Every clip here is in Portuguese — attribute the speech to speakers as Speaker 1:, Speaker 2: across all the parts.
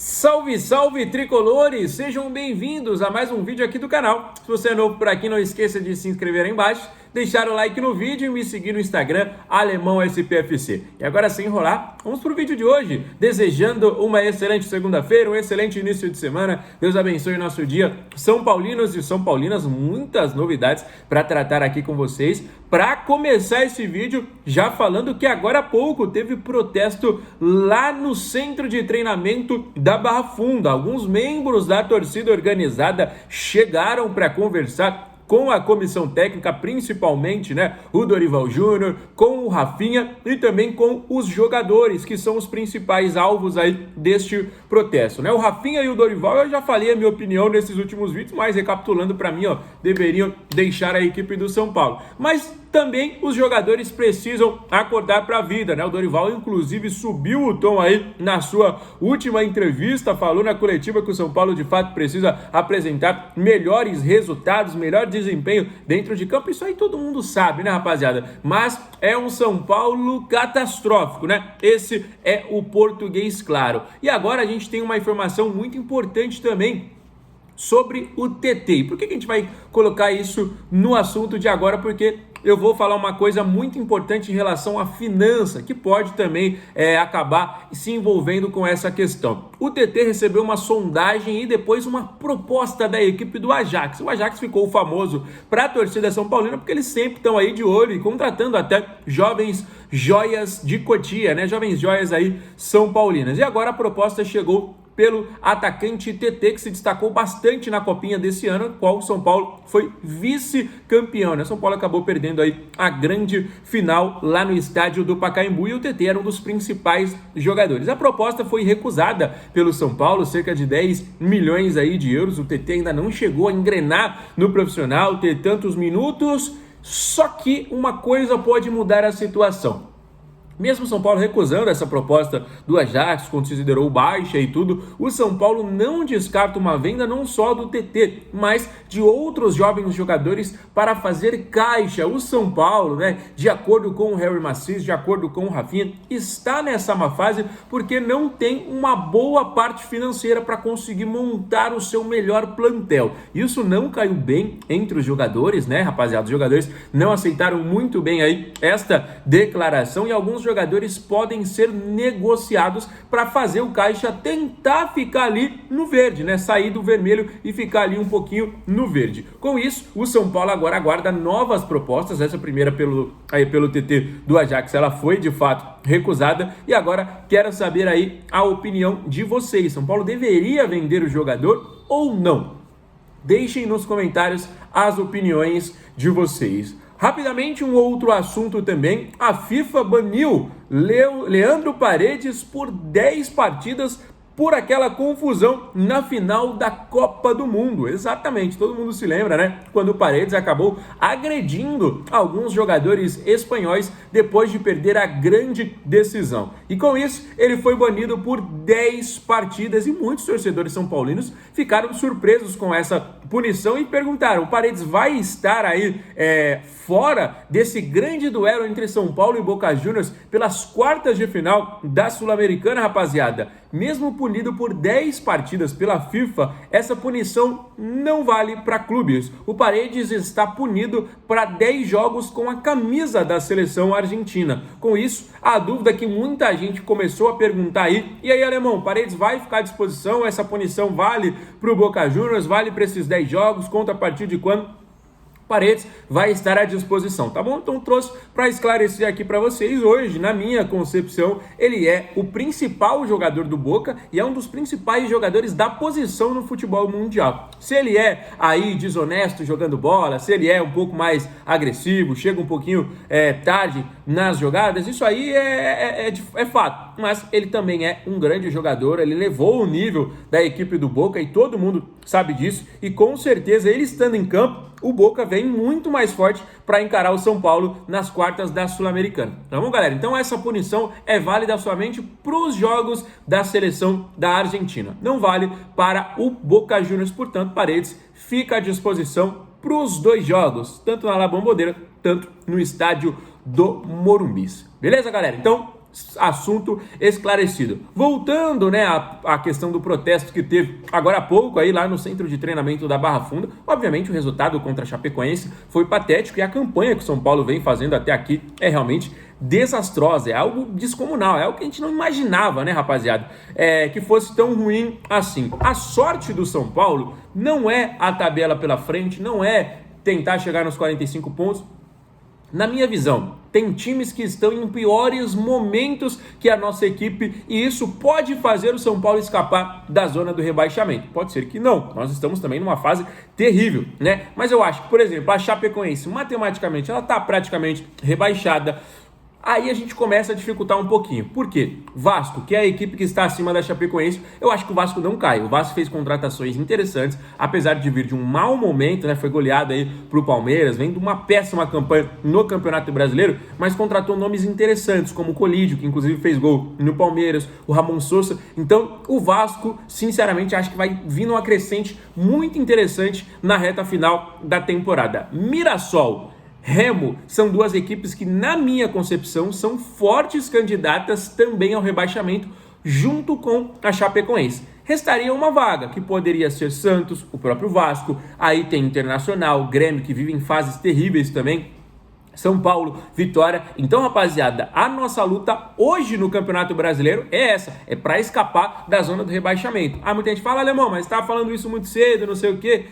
Speaker 1: Salve, salve, tricolores! Sejam bem-vindos a mais um vídeo aqui do canal. Se você é novo por aqui, não esqueça de se inscrever aí embaixo, deixar o like no vídeo e me seguir no Instagram, AlemãoSPFC. E agora, sem enrolar, vamos pro vídeo de hoje, desejando uma excelente segunda-feira, um excelente início de semana. Deus abençoe o nosso dia. São paulinos e São Paulinas, muitas novidades para tratar aqui com vocês. Para começar esse vídeo, já falando que agora há pouco teve protesto lá no centro de treinamento da Barra Funda. Alguns membros da torcida organizada chegaram para conversar com a comissão técnica, principalmente, o Dorival Júnior, com o Rafinha e também com os jogadores, que são os principais alvos aí deste protesto, O Rafinha e o Dorival, eu já falei a minha opinião nesses últimos vídeos, mas recapitulando para mim, deveriam deixar a equipe do São Paulo. Mas também os jogadores precisam acordar para a vida, O Dorival, inclusive, subiu o tom aí na sua última entrevista, falou na coletiva que o São Paulo, de fato, precisa apresentar melhores resultados, melhor desempenho dentro de campo. Isso aí todo mundo sabe, rapaziada? Mas é um São Paulo catastrófico, Esse é o português claro. E agora a gente tem uma informação muito importante também sobre o TT. E por que a gente vai colocar isso no assunto de agora? Porque eu vou falar uma coisa muito importante em relação à finança, que pode também acabar se envolvendo com essa questão. O TT recebeu uma sondagem e depois uma proposta da equipe do Ajax. O Ajax ficou famoso para a torcida São Paulina porque eles sempre estão aí de olho e contratando até jovens joias de Cotia, jovens joias aí São Paulinas. E agora a proposta chegou pelo atacante TT, que se destacou bastante na copinha desse ano, qual o São Paulo foi vice-campeão, São Paulo acabou perdendo aí a grande final lá no estádio do Pacaembu e o TT era um dos principais jogadores. A proposta foi recusada pelo São Paulo, cerca de 10 milhões aí de euros. O TT ainda não chegou a engrenar no profissional, ter tantos minutos, só que uma coisa pode mudar a situação. Mesmo o São Paulo recusando essa proposta do Ajax, considerou baixa e tudo, o São Paulo não descarta uma venda não só do TT, mas de outros jovens jogadores para fazer caixa. O São Paulo, de acordo com o Harry Macis, de acordo com o Rafinha, está nessa má fase porque não tem uma boa parte financeira para conseguir montar o seu melhor plantel. Isso não caiu bem entre os jogadores, rapaziada? Os jogadores não aceitaram muito bem aí esta declaração e alguns jogadores podem ser negociados para fazer o caixa tentar ficar ali no verde, sair do vermelho e ficar ali um pouquinho no verde. Com isso, o São Paulo agora aguarda novas propostas. Essa primeira pelo TT do Ajax, ela foi de fato recusada e agora quero saber aí a opinião de vocês. São Paulo deveria vender o jogador ou não? Deixem nos comentários as opiniões de vocês. Rapidamente, um outro assunto também, a FIFA baniu Leandro Paredes por 10 partidas por aquela confusão na final da Copa do Mundo. Exatamente, todo mundo se lembra, quando o Paredes acabou agredindo alguns jogadores espanhóis depois de perder a grande decisão. E com isso, ele foi banido por 10 partidas e muitos torcedores são paulinos ficaram surpresos com essa punição e perguntaram, o Paredes vai estar aí fora desse grande duelo entre São Paulo e Boca Juniors pelas quartas de final da Sul-Americana, rapaziada? Mesmo punido por 10 partidas pela FIFA, essa punição não vale para clubes. O Paredes está punido para 10 jogos com a camisa da seleção argentina. Com isso, a dúvida que muita gente começou a perguntar aí, e aí, alemão, Paredes vai ficar à disposição? Essa punição vale para o Boca Juniors? Vale para esses 10 jogos? Conta a partir de quando Paredes vai estar à disposição, tá bom? Então trouxe para esclarecer aqui para vocês. Hoje, na minha concepção, ele é o principal jogador do Boca e é um dos principais jogadores da posição no futebol mundial. Se ele é aí desonesto jogando bola, se ele é um pouco mais agressivo, chega um pouquinho tarde nas jogadas, isso aí é fato. Mas ele também é um grande jogador, ele levou o nível da equipe do Boca e todo mundo sabe disso. E com certeza, ele estando em campo, o Boca vem muito mais forte para encarar o São Paulo nas quartas da Sul-Americana. Tá bom, galera? Então essa punição é válida somente para os jogos da seleção da Argentina. Não vale para o Boca Juniors, portanto, Paredes fica à disposição para os 2 jogos, tanto na La Bombonera, tanto no estádio do Morumbi. Beleza, galera? Então, assunto esclarecido. Voltando, né, à questão do protesto que teve agora há pouco aí lá no centro de treinamento da Barra Funda, obviamente o resultado contra a Chapecoense foi patético e a campanha que o São Paulo vem fazendo até aqui é realmente desastrosa, é algo descomunal, é algo que a gente não imaginava, né, rapaziada, que fosse tão ruim assim. A sorte do São Paulo não é a tabela pela frente, não é tentar chegar nos 45 pontos. Na minha visão, tem times que estão em piores momentos que a nossa equipe e isso pode fazer o São Paulo escapar da zona do rebaixamento. Pode ser que não, nós estamos também numa fase terrível, né? Mas eu acho que, por exemplo, a Chapecoense, matematicamente, ela está praticamente rebaixada. Aí a gente começa a dificultar um pouquinho. Por quê? Vasco, que é a equipe que está acima da Chapecoense, eu acho que o Vasco não cai. O Vasco fez contratações interessantes, apesar de vir de um mau momento, né? Foi goleado aí pro Palmeiras, vem de uma péssima campanha no Campeonato Brasileiro, mas contratou nomes interessantes, como o Colídio, que inclusive fez gol no Palmeiras, o Ramon Sousa. Então, o Vasco, sinceramente, acho que vai vir numa crescente muito interessante na reta final da temporada. Mirassol, Remo são duas equipes que, na minha concepção, são fortes candidatas também ao rebaixamento, junto com a Chapecoense. Restaria uma vaga, que poderia ser Santos, o próprio Vasco, aí tem Internacional, Grêmio, que vive em fases terríveis também, São Paulo, Vitória. Então, rapaziada, a nossa luta hoje no Campeonato Brasileiro é essa, é para escapar da zona do rebaixamento. Ah, muita gente fala, Alemão, mas tá falando isso muito cedo, não sei o quê.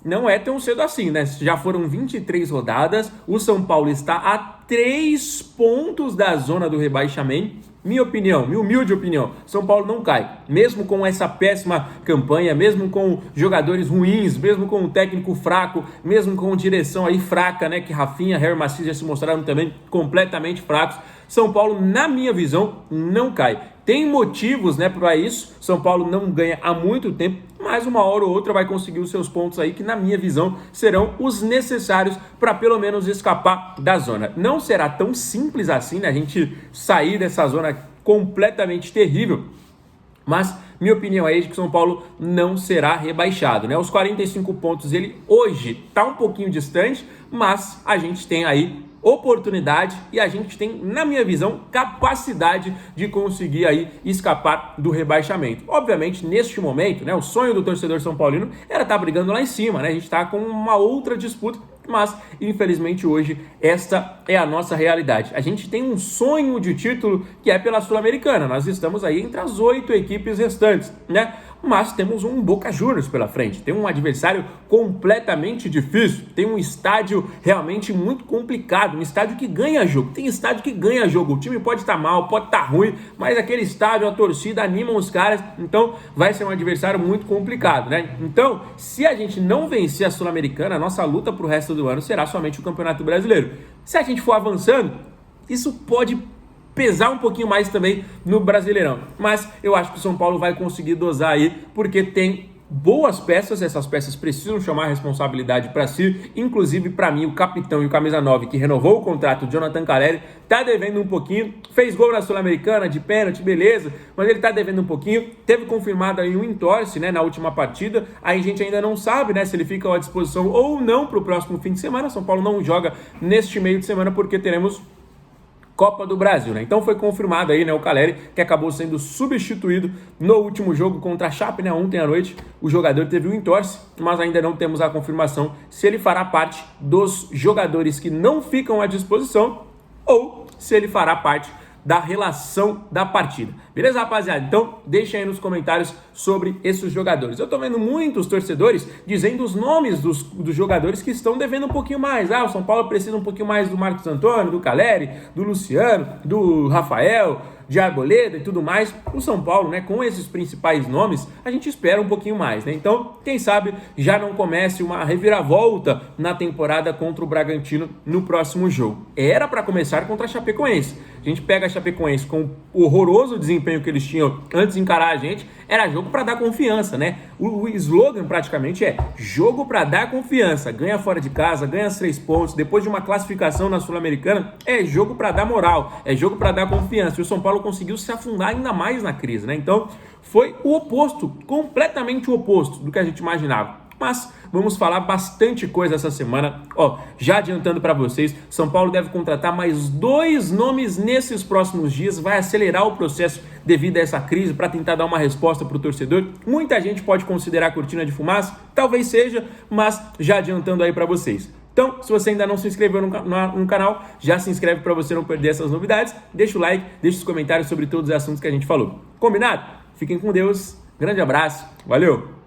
Speaker 1: Não é tão cedo assim, né? Já foram 23 rodadas, o São Paulo está a 3 pontos da zona do rebaixamento. Minha opinião, minha humilde opinião, São Paulo não cai. Mesmo com essa péssima campanha, mesmo com jogadores ruins, mesmo com um técnico fraco, mesmo com direção aí fraca, né? Que Rafinha, Harry Maciço já se mostraram também completamente fracos. São Paulo, na minha visão, não cai. Tem motivos, né, para isso. São Paulo não ganha há muito tempo, mas uma hora ou outra vai conseguir os seus pontos aí, que na minha visão serão os necessários para pelo menos escapar da zona. Não será tão simples assim, né, a gente sair dessa zona completamente terrível, mas minha opinião é de que São Paulo não será rebaixado, né? Os 45 pontos, ele hoje está um pouquinho distante, mas a gente tem aí oportunidade e a gente tem, na minha visão, capacidade de conseguir aí escapar do rebaixamento. Obviamente, neste momento, né, o sonho do torcedor são paulino era estar brigando lá em cima, né? A gente está com uma outra disputa, mas infelizmente hoje esta é a nossa realidade. A gente tem um sonho de título que é pela Sul-Americana. Nós estamos aí entre as 8 equipes restantes, né? Mas temos um Boca Juniors pela frente, tem um adversário completamente difícil, tem um estádio realmente muito complicado, um estádio que ganha jogo, tem estádio que ganha jogo, o time pode estar mal, pode estar ruim, mas aquele estádio, a torcida animam os caras, então vai ser um adversário muito complicado, né? Então, se a gente não vencer a Sul-Americana, a nossa luta para o resto do ano será somente o Campeonato Brasileiro. Se a gente for avançando, isso pode pesar um pouquinho mais também no Brasileirão, mas eu acho que o São Paulo vai conseguir dosar aí, porque tem boas peças, essas peças precisam chamar a responsabilidade para si, inclusive para mim o capitão e o camisa 9 que renovou o contrato, Jonathan Calleri, tá devendo um pouquinho, fez gol na Sul-Americana de pênalti, beleza, mas ele tá devendo um pouquinho, teve confirmado aí um entorse, né, na última partida, aí a gente ainda não sabe, né, se ele fica à disposição ou não para o próximo fim de semana. São Paulo não joga neste meio de semana porque teremos Copa do Brasil, né? Então foi confirmado aí, né, o Calleri, que acabou sendo substituído no último jogo contra a Chape, né? Ontem à noite o jogador teve um entorse, mas ainda não temos a confirmação se ele fará parte dos jogadores que não ficam à disposição ou se ele fará parte da relação da partida. Beleza, rapaziada? Então, deixa aí nos comentários sobre esses jogadores. Eu tô vendo muitos torcedores dizendo os nomes dos jogadores que estão devendo um pouquinho mais. Ah, o São Paulo precisa um pouquinho mais do Marcos Antônio, do Calleri, do Luciano, do Rafael, de Arboleda e tudo mais. O São Paulo, né, com esses principais nomes, a gente espera um pouquinho mais, né? Então, quem sabe já não comece uma reviravolta na temporada contra o Bragantino no próximo jogo. Era para começar contra a Chapecoense. A gente pega a Chapecoense com o horroroso desempenho que eles tinham antes de encarar a gente, era jogo para dar confiança, né? O slogan praticamente é jogo para dar confiança. Ganha fora de casa, ganha os 3 pontos, depois de uma classificação na Sul-Americana, é jogo para dar moral, é jogo para dar confiança. E o São Paulo conseguiu se afundar ainda mais na crise, né? Então, foi o oposto, completamente o oposto do que a gente imaginava. mas vamos falar bastante coisa essa semana. Ó, já adiantando para vocês, São Paulo deve contratar mais 2 nomes nesses próximos dias, vai acelerar o processo devido a essa crise para tentar dar uma resposta para o torcedor. Muita gente pode considerar cortina de fumaça, talvez seja, mas já adiantando aí para vocês. Então, se você ainda não se inscreveu no canal, já se inscreve para você não perder essas novidades. Deixa o like, deixa os comentários sobre todos os assuntos que a gente falou. Combinado? Fiquem com Deus, grande abraço, valeu!